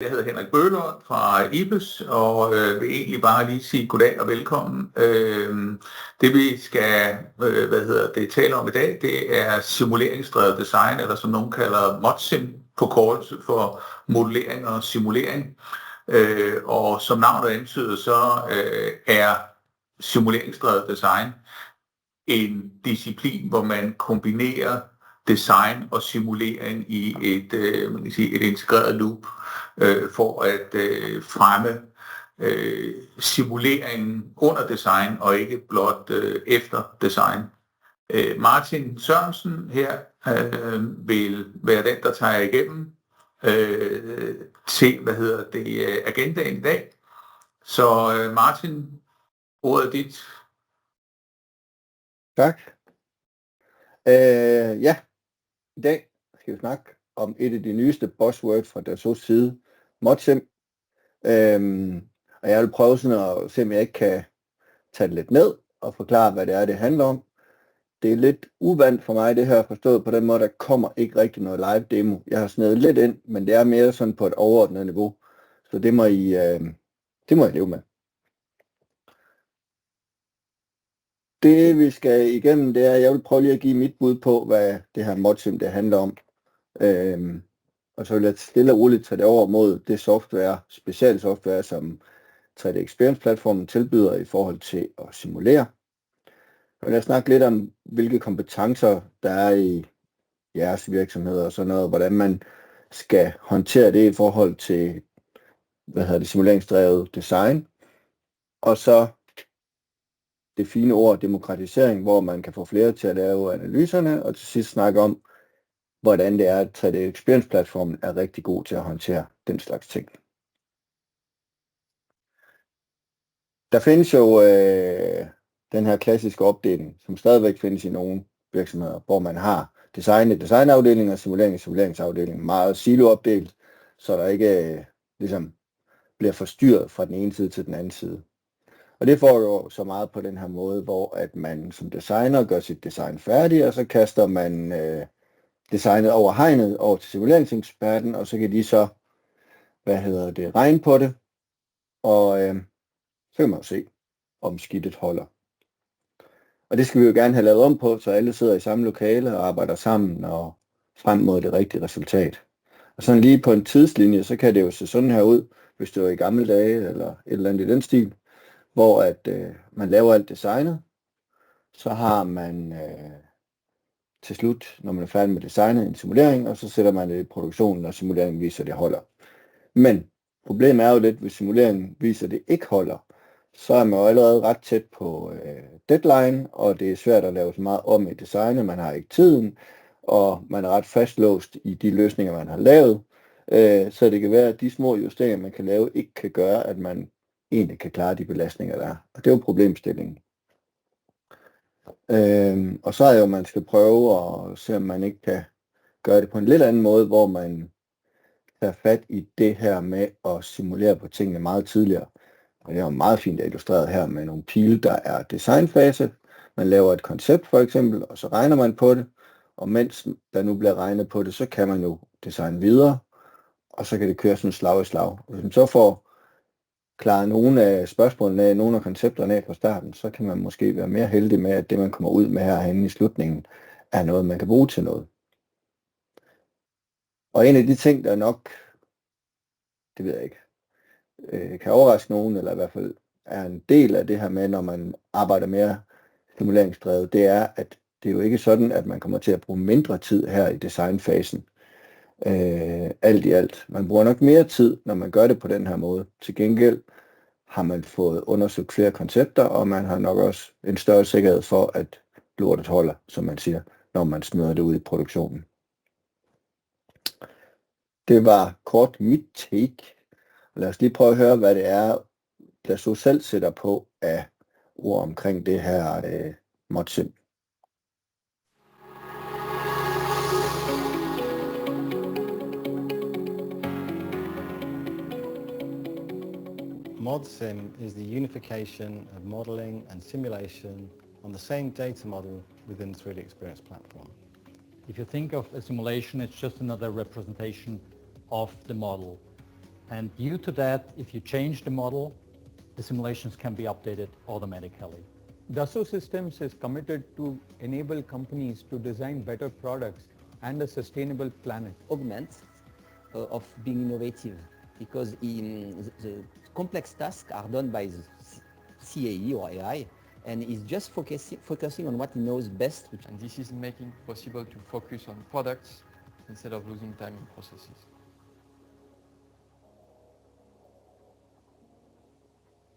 Jeg hedder Henrik Bøhlund fra IBES, og vil egentlig bare lige sige goddag og velkommen. Det vi skal tale om i dag, det er simuleringsdrevet design, eller som nogen kalder ModSim, forkortelse for modellering og simulering. Og som navnet antyder, så er simuleringsdrevet design en disciplin, hvor man kombinerer design og simulering i et integreret loop for at fremme simuleringen under design og ikke blot efter design. Martin Sørensen her vil være den, der tager igennem til agendaen i dag. Så Martin, ordet er dit. Tak. I dag skal vi snakke om et af de nyeste buzzwords fra Dassaults side, ModSim. Og jeg vil prøve sådan at se, om jeg ikke kan tage det lidt ned og forklare, hvad det er, det handler om. Det er lidt uvant for mig, det her forstået på den måde, der kommer ikke rigtig noget live demo. Jeg har snedet lidt ind, men det er mere sådan på et overordnet niveau. Så det må I leve med. Det vi skal igennem, det er, at jeg vil prøve lige at give mit bud på, hvad det her ModSim det handler om. Og så vil jeg stille og roligt tage det over mod det software, specialsoftware, som 3D Experience platformen tilbyder i forhold til at simulere. Jeg vil snakke lidt om, hvilke kompetencer der er i jeres virksomheder og sådan noget, hvordan man skal håndtere det i forhold til, simuleringsdrevet design. Og så det fine ord demokratisering, hvor man kan få flere til at lave analyserne, og til sidst snakke om, hvordan det er, at 3D Experience platformen er rigtig god til at håndtere den slags ting. Der findes jo den her klassiske opdeling, som stadigvæk findes i nogle virksomheder, hvor man har design i designafdelingen og simulering i simuleringsafdelingen, meget siloopdelt, så der ikke bliver forstyrret fra den ene side til den anden side. Og det foregår så meget på den her måde, hvor at man som designer gør sit design færdigt, og så kaster man designet over hegnet over til simuleringseksperten, og så kan de så, regne på det, og så kan man jo se, om skidtet holder. Og det skal vi jo gerne have lavet om på, så alle sidder i samme lokale og arbejder sammen og frem mod det rigtige resultat. Og sådan lige på en tidslinje, så kan det jo se sådan her ud, hvis det var i gamle dage, eller et eller andet i den stil, hvor at man laver alt designet, så har man til slut, når man er færdig med designet, en simulering, og så sætter man det i produktionen, og simuleringen viser, at det holder. Men problemet er jo lidt, hvis simuleringen viser, at det ikke holder, så er man jo allerede ret tæt på deadline, og det er svært at lave så meget om i designet, man har ikke tiden, og man er ret fastlåst i de løsninger, man har lavet, så det kan være, at de små justeringer, man kan lave, ikke kan gøre, at man egentlig kan klare de belastninger, der er. Og det er jo problemstillingen. Og så er det jo, man skal prøve at se, om man ikke kan gøre det på en lidt anden måde, hvor man tager fat i det her med at simulere på tingene meget tidligere. Og det er jo meget fint illustreret her med nogle pile, der er designfase. Man laver et koncept for eksempel, og så regner man på det. Og mens der nu bliver regnet på det, så kan man jo designe videre, og så kan det køre sådan slag i slag. Og hvis man så får klaret nogle af spørgsmålene af, nogle af koncepterne af fra starten, så kan man måske være mere heldig med, at det man kommer ud med herhenne i slutningen, er noget, man kan bruge til noget. Og en af de ting, der nok, det ved jeg ikke, kan overraske nogen, eller i hvert fald er en del af det her med, når man arbejder mere simuleringsdrevet, det er, at det er jo ikke sådan, at man kommer til at bruge mindre tid her i designfasen. Alt i alt. Man bruger nok mere tid, når man gør det på den her måde. Til gengæld har man fået undersøgt flere koncepter, og man har nok også en større sikkerhed for, at lortet holder, som man siger, når man smider det ud i produktionen. Det var kort mit take. Lad os lige prøve at høre, hvad det er, der så selv sætter på af ord omkring det her ModSim. ModSim is the unification of modeling and simulation on the same data model within the 3D Experience platform. If you think of a simulation, it's just another representation of the model. And due to that, if you change the model, the simulations can be updated automatically. Dassault Systems is committed to enable companies to design better products and a sustainable planet. Augment of being innovative, because the complex tasks are done by the CAE or AI, and is just focusing on what he knows best. And this is making it possible to focus on products instead of losing time in processes.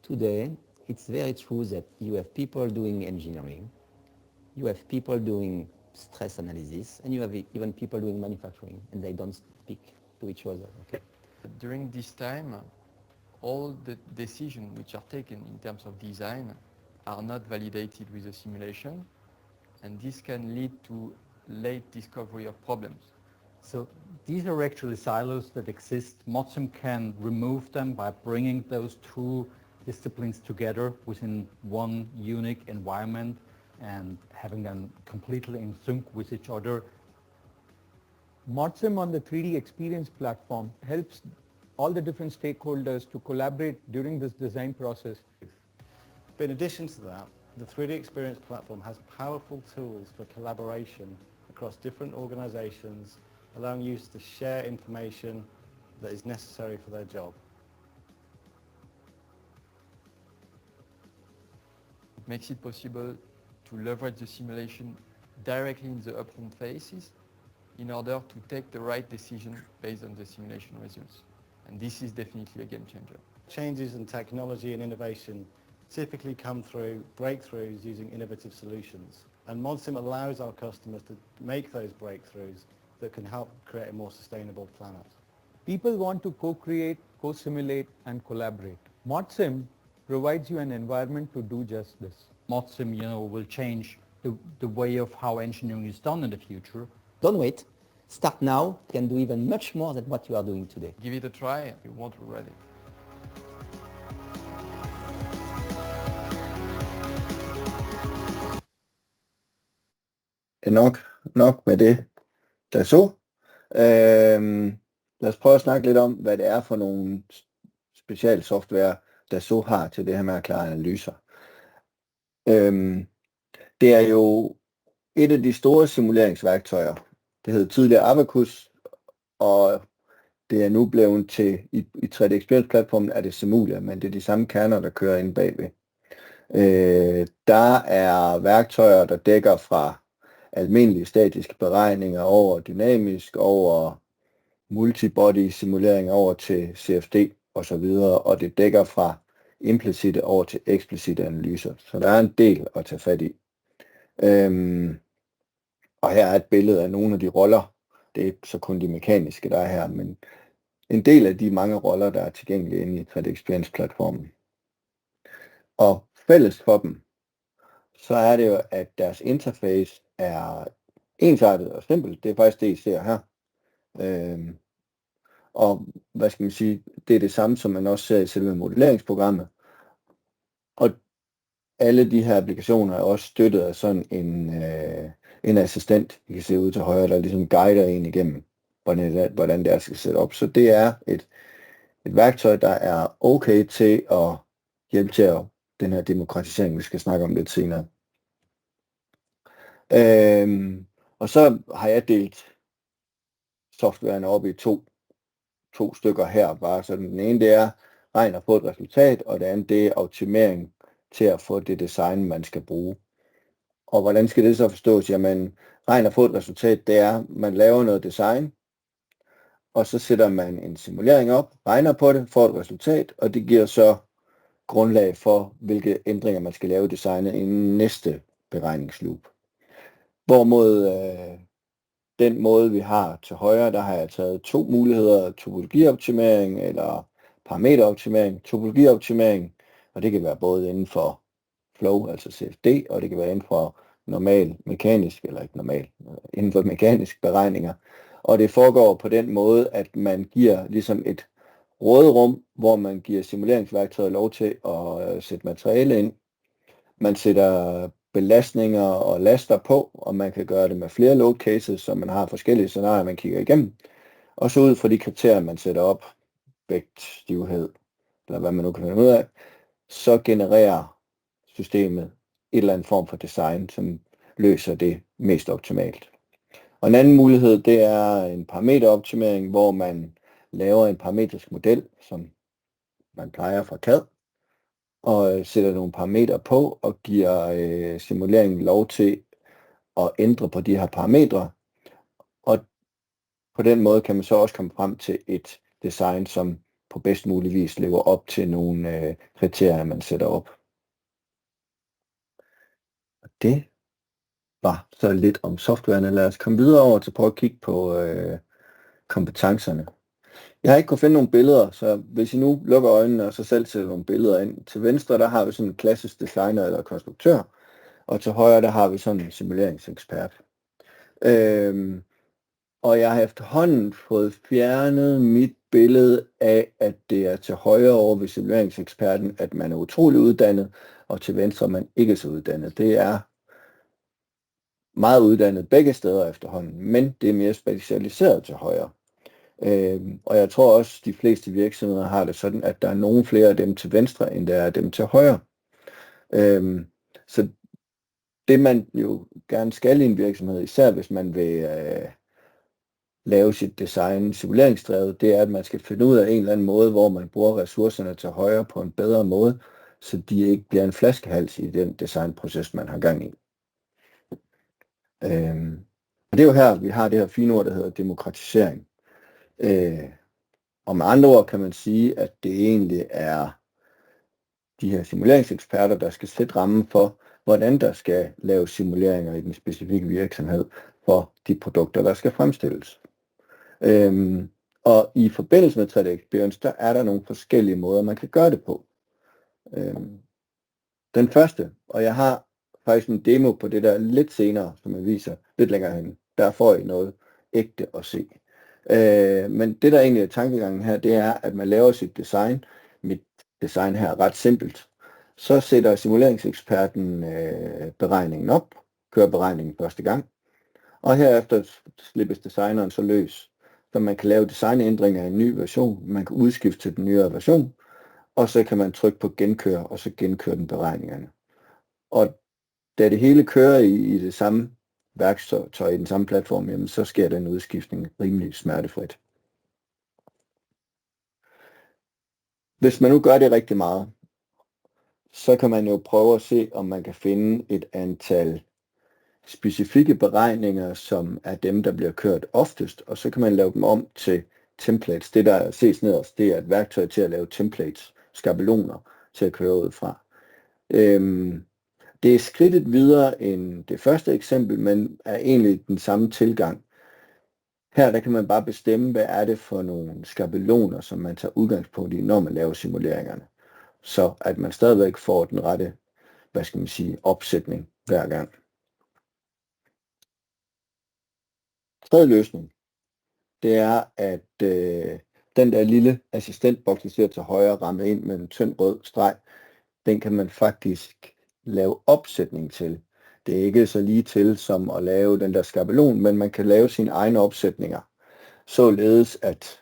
Today, it's very true that you have people doing engineering, you have people doing stress analysis, and you have even people doing manufacturing, and they don't speak to each other. Okay? During this time, all the decisions which are taken in terms of design are not validated with the simulation, and this can lead to late discovery of problems. So these are actually silos that exist. Modsim can remove them by bringing those two disciplines together within one unique environment and having them completely in sync with each other. Modsim on the 3D Experience platform helps all the different stakeholders to collaborate during this design process. But in addition to that, the 3D Experience platform has powerful tools for collaboration across different organizations, allowing users to share information that is necessary for their job. It makes it possible to leverage the simulation directly in the upfront phases in order to take the right decision based on the simulation results. And this is definitely a game changer. Changes in technology and innovation typically come through breakthroughs using innovative solutions. And Modsim allows our customers to make those breakthroughs that can help create a more sustainable planet. People want to co-create, co-simulate, and collaborate. Modsim provides you an environment to do just this. Modsim, will change the way of how engineering is done in the future. Don't wait. Start now. You can do even much more than what you are doing today. Give it a try, you won't regret it. Det er nok med det, Dassault. Lad os prøve at snakke lidt om, hvad det er for nogle specialsoftware, Dassault har til det her med at klare analyser. Det er jo et af de store simuleringsværktøjer. Det hed tidligere Abacus, og det er nu blevet til, i 3D Experience platformen er det Simulia, men det er de samme kerner, der kører inde bagved. Der er værktøjer, der dækker fra almindelige statiske beregninger over dynamisk, over multibody simulering over til CFD osv., og det dækker fra implicite over til eksplicite analyser. Så der er en del at tage fat i. Og her er et billede af nogle af de roller. Det er så kun de mekaniske, der er her, men en del af de mange roller, der er tilgængelige inde i 3D Experience platformen. Og fælles for dem, så er det jo, at deres interface er ensartet og simpelt. Det er faktisk det, I ser her. Og hvad skal man sige, det er det samme, som man også ser i selve modelleringsprogrammet. Og alle de her applikationer er også støttet af sådan en assistent, I kan se ud til højre, der ligesom guider en igennem, hvordan det er, skal sætte op. Så det er et værktøj, der er okay til at hjælpe til den her demokratisering, vi skal snakke om lidt senere. Og så har jeg delt softwaren op i to stykker her, bare sådan. Den ene, det er regn og få et resultat, og det andet, det er optimering til at få det design, man skal bruge. Og hvordan skal det så forstås? Jamen, regn og få et resultat, det er, man laver noget design, og så sætter man en simulering op, regner på det, får et resultat, og det giver så grundlag for, hvilke ændringer man skal lave i designet i næste beregningsloop. Hvorimod den måde, vi har til højre, der har jeg taget to muligheder, topologioptimering eller parameteroptimering. Topologioptimering, og det kan være både inden for flow, altså CFD, og det kan være inden for normal mekanisk, eller ikke normal, inden for mekanisk beregninger. Og det foregår på den måde, at man giver ligesom et råderum, hvor man giver simuleringsværktøjet lov til at sætte materiale ind. Man sætter belastninger og laster på, og man kan gøre det med flere load cases, så man har forskellige scenarier, man kigger igennem. Og så ud fra de kriterier, man sætter op, vægt, stivhed, eller hvad man nu kan finde ud af, så genererer systemet et eller andet form for design, som løser det mest optimalt. Og en anden mulighed, det er en parameteroptimering, hvor man laver en parametrisk model, som man plejer fra CAD, og sætter nogle parametre på og giver simuleringen lov til at ændre på de her parametre. Og på den måde kan man så også komme frem til et design, som på bedst mulig vis lever op til nogle kriterier, man sætter op. Og det var så lidt om softwarene. Lad os komme videre over til at prøve at kigge på kompetencerne. Jeg har ikke kunnet finde nogle billeder, så hvis I nu lukker øjnene og så selv sætter nogle billeder ind. Til venstre, der har vi sådan en klassisk designer eller konstruktør, og til højre, der har vi sådan en simuleringsekspert. Og jeg har efterhånden fået fjernet mit billede af, at det er til højre over ved simuleringseksperten, at man er utrolig uddannet, og til venstre man ikke er så uddannet. Det er meget uddannet begge steder efterhånden, men det er mere specialiseret til højre. Og jeg tror også, de fleste virksomheder har det sådan, at der er nogle flere af dem til venstre, end der er dem til højre. Så det man jo gerne skal i en virksomhed, især hvis man vil lave sit design simuleringsdrevet, det er, at man skal finde ud af en eller anden måde, hvor man bruger ressourcerne til højre på en bedre måde, så de ikke bliver en flaskehals i den designproces, man har gang i. Og det er jo her, vi har det her fine ord, der hedder demokratisering. Og med andre ord kan man sige, at det egentlig er de her simuleringseksperter, der skal sætte rammen for, hvordan der skal laves simuleringer i den specifikke virksomhed for de produkter, der skal fremstilles. Og i forbindelse med 3D Experience, der er der nogle forskellige måder, man kan gøre det på. Den første, og jeg har faktisk en demo på det der lidt senere, som jeg viser lidt længere hen. Der får I noget ægte at se. Men det der egentlig er tankegangen her, det er, at man laver sit design. Mit design her er ret simpelt. Så sætter simuleringseksperten beregningen op, kører beregningen første gang, og herefter slippes designeren så løs. Så man kan lave designændringer i en ny version, man kan udskifte til den nyere version, og så kan man trykke på genkør, og så genkøre den beregningerne. Og da det hele kører i det samme værktøj, i den samme platform, jamen, så sker den udskiftning rimelig smertefrit. Hvis man nu gør det rigtig meget, så kan man jo prøve at se, om man kan finde et antal specifikke beregninger, som er dem, der bliver kørt oftest, og så kan man lave dem om til templates. Det, der ses nederst, det er et værktøj til at lave templates, skabeloner til at køre ud fra. Det er skridtet videre end det første eksempel, men er egentlig den samme tilgang. Her der kan man bare bestemme, hvad er det for nogle skabeloner, som man tager udgangspunkt i, når man laver simuleringerne. Så at man stadigvæk får den rette, hvad skal man sige, opsætning hver gang. Tredje løsning, det er, at den der lille assistentboks, der ser til højre, rammet ind med en tynd rød streg, den kan man faktisk lave opsætning til. Det er ikke så lige til som at lave den der skabelon, men man kan lave sine egne opsætninger, således at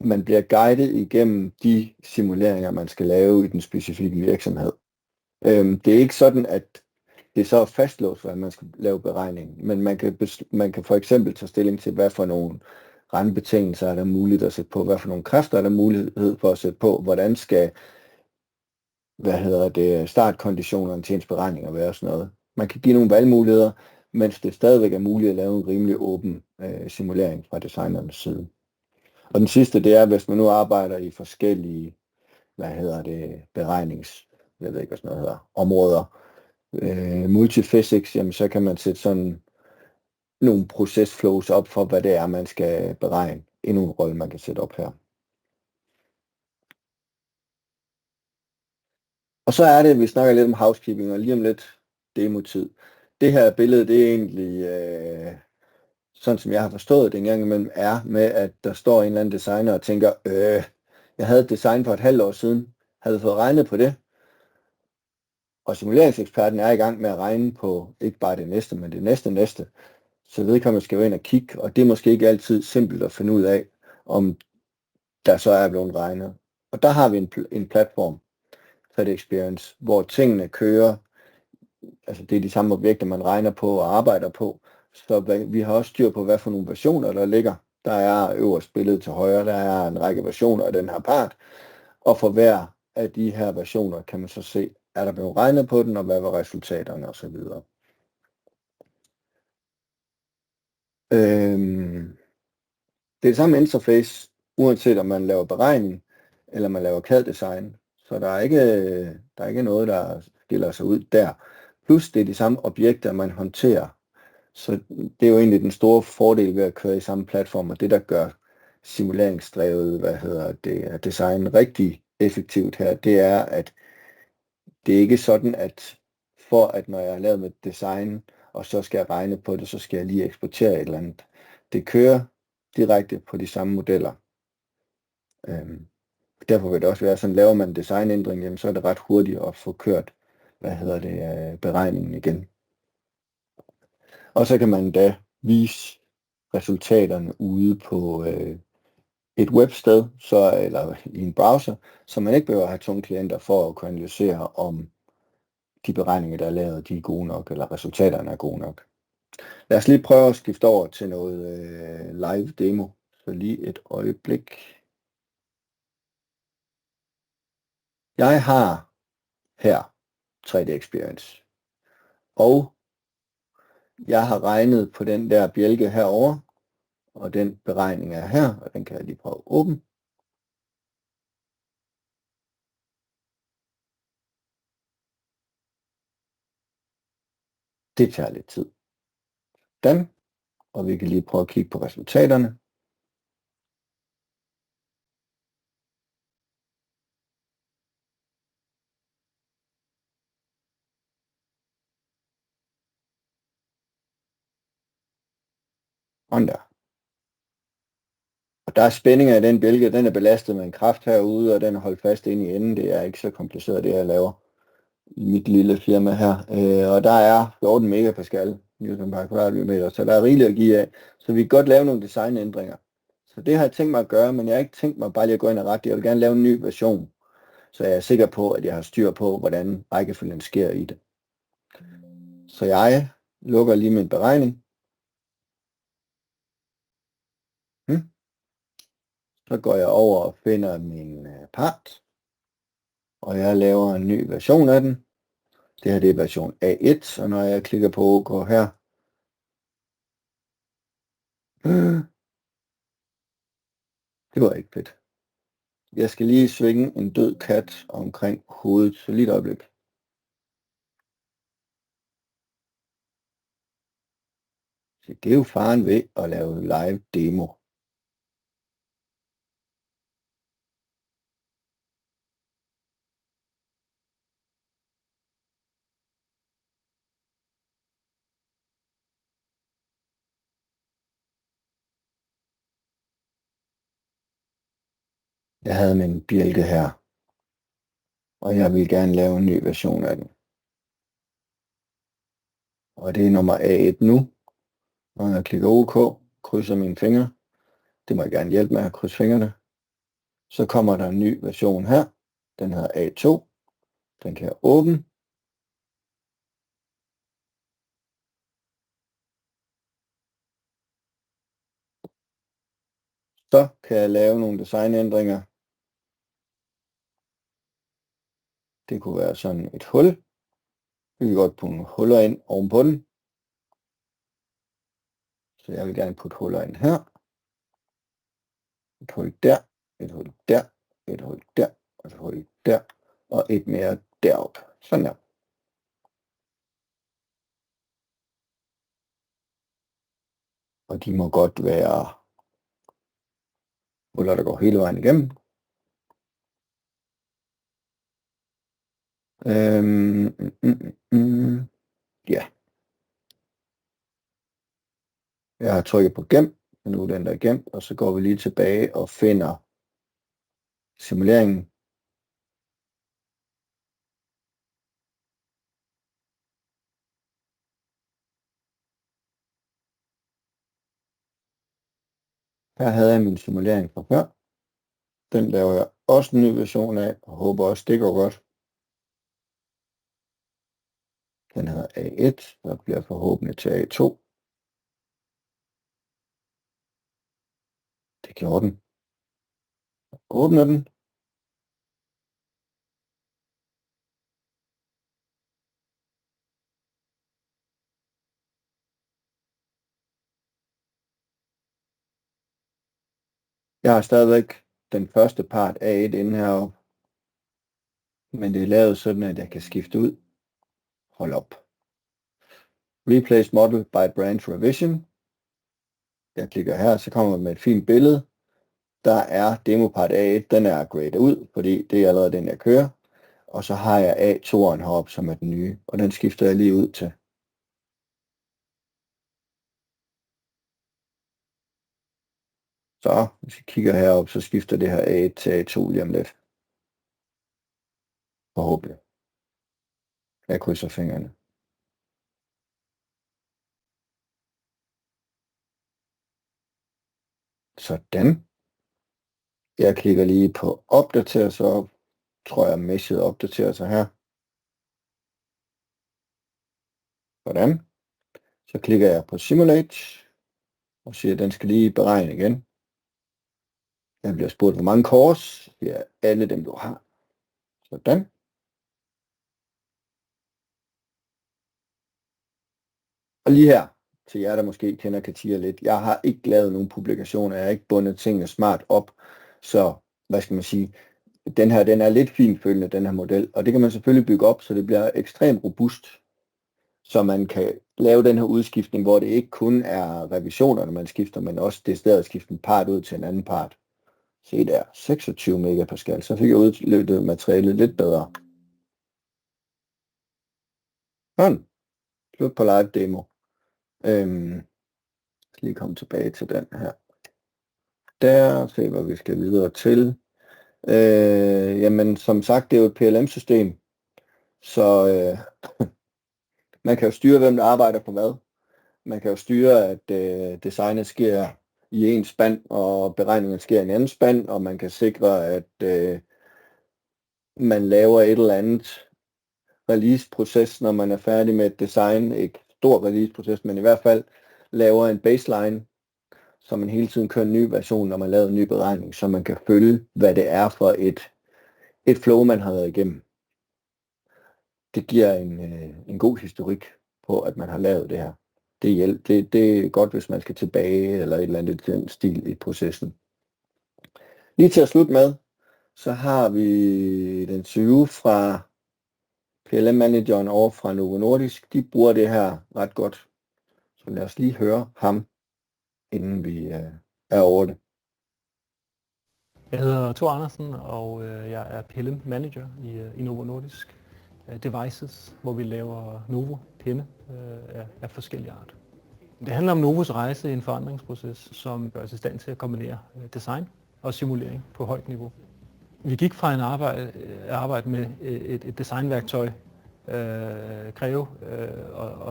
man bliver guidet igennem de simuleringer, man skal lave i den specifikke virksomhed. Det er ikke sådan, at det så er fastlåst, hvordan man skal lave beregning, men man kan for eksempel tage stilling til, hvad for nogle rammebetingelser er der muligt at sætte på, hvad for nogle kræfter er der mulighed for at sætte på, hvordan skal startkonditionerne til ens beregninger være og sådan noget. Man kan give nogle valgmuligheder, mens det stadigvæk er muligt at lave en rimelig åben simulering fra designernes side. Og den sidste, det er, hvis man nu arbejder i forskellige, områder, multiphysics, jamen så kan man sætte sådan nogle procesflows op for, hvad det er, man skal beregne. Endnu en rolle, man kan sætte op her. Og så er det, vi snakker lidt om housekeeping, og lige om lidt demotid. Det her billede, det er egentlig, sådan som jeg har forstået det en gang imellem, er med, at der står en eller anden designer og tænker, jeg havde et design for et halvt år siden, havde fået regnet på det, og simuleringseksperten er i gang med at regne på ikke bare det næste, men det næste, så vedkommende skal jo ind og kigge, og det er måske ikke altid simpelt at finde ud af, om der så er blevet regnet. Og der har vi en platform, 3D Experience, hvor tingene kører. Altså det er de samme objekter, man regner på og arbejder på. Så vi har også styr på, hvad for nogle versioner, der ligger. Der er øverst billedet til højre, der er en række versioner af den her part. Og for hver af de her versioner kan man så se, er der blevet regnet på den, og hvad var resultaterne osv. Det er det samme interface, uanset om man laver beregning, eller man laver CAD-design. Så der er ikke noget, der skiller sig ud der. Plus det er de samme objekter, man håndterer. Så det er jo egentlig den store fordel ved at køre i samme platform, og det der gør simuleringsdrevet, design rigtig effektivt her, det er, at det er ikke sådan, at for at når jeg har lavet med design, og så skal jeg regne på det, så skal jeg lige eksportere et eller andet. Det kører direkte på de samme modeller. Derfor vil det også være sådan, laver man en designændring, jamen, så er det ret hurtigt at få kørt, beregningen igen. Og så kan man da vise resultaterne ude på et websted, eller i en browser, så man ikke behøver at have tunge klienter for at kunne analysere, om de beregninger, der er lavet, de er gode nok, eller resultaterne er gode nok. Lad os lige prøve at skifte over til noget live demo. Så lige et øjeblik. Jeg har her 3D Experience, og jeg har regnet på den der bjælke herover, og den beregning er her, og den kan jeg lige prøve at åbne. Det tager lidt tid. Den, og vi kan lige prøve at kigge på resultaterne. Og der er spændinger i den bjælke, den er belastet med en kraft herude, og den er holdt fast inde i enden. Det er ikke så kompliceret, det jeg laver i mit lille firma her. Og der er 14 megapascal Newton per kvadratmeter, så der er rigeligt at give af. Så vi kan godt lave nogle designændringer. Så det har jeg tænkt mig at gøre, men jeg har ikke tænkt mig bare lige at gå ind og rette. Jeg vil gerne lave en ny version, så jeg er sikker på, at jeg har styr på, hvordan rækkefølgen sker i det. Så jeg lukker lige min beregning. Så går jeg over og finder min part, og jeg laver en ny version af den. Det her det er version A1, og når jeg klikker på OK her, det var ikke fedt. Jeg skal lige svinge en død kat omkring hovedet, så lige et øjeblik. Så det er jo faren ved at lave live demo. Jeg havde min bjælke her, og jeg vil gerne lave en ny version af den. Og det er nummer A1 nu. Når jeg klikker OK, krydser mine fingre. Det må jeg gerne hjælpe med at krydse fingrene. Så kommer der en ny version her. Den hedder A2. Den kan jeg åbne. Så kan jeg lave nogle designændringer. Det kunne være sådan et hul. Vi kan godt putte huller ind ovenpå den. Så jeg vil gerne putte huller ind her. Et hul der, et hul der, et hul der, et hul der, og et mere deroppe. Sådan der. Og de må godt være huller, der går hele vejen igennem. Ja. Jeg har trykket på gem, og nu er den der gemt, og så går vi lige tilbage og finder simuleringen. Her havde jeg min simulering fra før. Den laver jeg også en ny version af, og håber også, det går godt. Den hedder A1, der bliver forhåbentlig til A2. Det gjorde den. Åbner den. Jeg har stadigvæk den første part A1 inde heroppe. Men det er lavet sådan, at jeg kan skifte ud. Hold op. Replace model by branch revision. Jeg klikker her, så kommer man med et fint billede. Der er demo part A1, den er gradet ud, fordi det er allerede den, jeg kører. Og så har jeg A2'eren heroppe, som er den nye, og den skifter jeg lige ud til. Så hvis jeg kigger herop, så skifter det her A1 til A2 lige om lidt. Forhåbentlig. Jeg krydser fingrene. Sådan. Jeg klikker lige på opdater, så tror jeg, meshet opdaterer sig her. Sådan. Så klikker jeg på Simulate, og siger, at den skal lige beregne igen. Jeg bliver spurgt, hvor mange cores. Det er alle dem, du har. Sådan. Og lige her, til jer, der måske kender CATIA lidt. Jeg har ikke lavet nogen publikationer. Jeg har ikke bundet tingene smart op. Så, hvad skal man sige, den er lidt finfølgende, den her model. Og det kan man selvfølgelig bygge op, så det bliver ekstremt robust. Så man kan lave den her udskiftning, hvor det ikke kun er revisionerne, man skifter, men også det sted at skifte en part ud til en anden part. Se der, 26 megapascal. Så fik jeg udløbet materialet lidt bedre. Sådan. Slut på live demo. Jeg skal lige komme tilbage til den her. Der, se hvad vi skal videre til. Jamen som sagt, det er jo et PLM-system. Så man kan jo styre, hvem der arbejder på hvad. Man kan jo styre, at designet sker i en spand, og beregningen sker i en anden spand, og man kan sikre, at man laver et eller andet release-proces, når man er færdig med et design. Ikke stor release-proces, men i hvert fald laver en baseline, så man hele tiden kører en ny version, når man laver en ny beregning, så man kan følge, hvad det er for et flow, man har været igennem. Det giver en god historik på, at man har lavet det her. Det er godt, hvis man skal tilbage, eller et eller andet den stil i processen. Lige til at slutte med, så har vi den 20 fra PLM-manageren over fra Novo Nordisk. De bruger det her ret godt. Så lad os lige høre ham, inden vi er over det. Jeg hedder Thor Andersen, og jeg er PLM-manager i Novo Nordisk Devices, hvor vi laver Novo pinde af forskellige art. Det handler om Novos rejse i en forandringsproces, som gør os i stand til at kombinere design og simulering på højt niveau. Vi gik fra en arbejde med et designværktøj, Creo,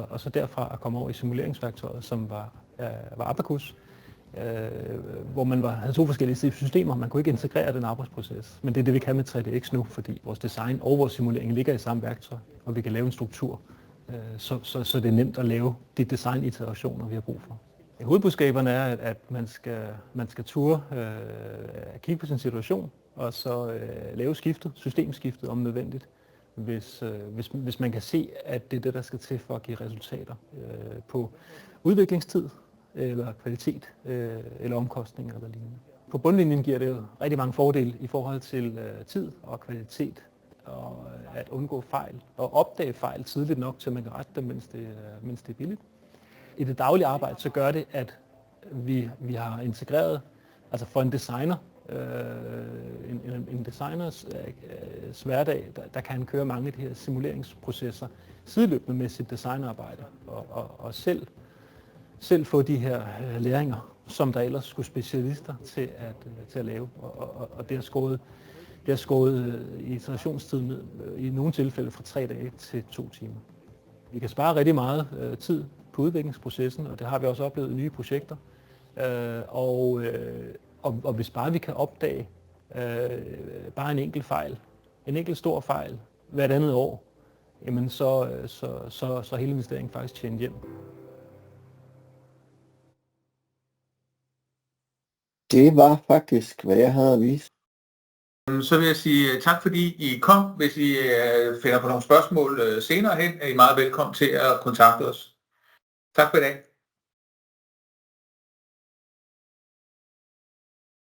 og så derfra at komme over i simuleringsværktøjet, som var Abacus, hvor man havde to forskellige systemer. Man kunne ikke integrere den arbejdsproces, men det er det, vi kan med 3DX nu, fordi vores design og vores simulering ligger i samme værktøj, og vi kan lave en struktur, så det er nemt at lave de design-iterationer, vi har brug for. Hovedbudskaberne er, at man skal ture at kigge på sin situation, og så lave systemskiftet om nødvendigt, hvis man kan se, at det er det, der skal til for at give resultater på udviklingstid, eller kvalitet, eller omkostninger eller lignende. På bundlinjen giver det jo rigtig mange fordele i forhold til tid og kvalitet, og at undgå fejl, og opdage fejl tidligt nok, til man kan rette dem, mens det er billigt. I det daglige arbejde, så gør det, at vi har integreret, altså for en designer, en designers hverdag, der kan han køre mange af de her simuleringsprocesser sideløbende med sit designarbejde, og selv få de her læringer, som der ellers skulle specialister til at lave, og det har skåret iterationstiden i nogle tilfælde fra 3 dage til 2 timer. Vi kan spare rigtig meget tid på udviklingsprocessen, og det har vi også oplevet i nye projekter. Og hvis bare vi kan opdage bare en enkelt fejl, en enkelt stor fejl hvert andet år, jamen så hele investeringen faktisk tjent hjem. Det var faktisk, hvad jeg havde at vise. Så vil jeg sige tak, fordi I kom. Hvis I finder på nogle spørgsmål senere hen, er I meget velkommen til at kontakte os. Tak for i dag.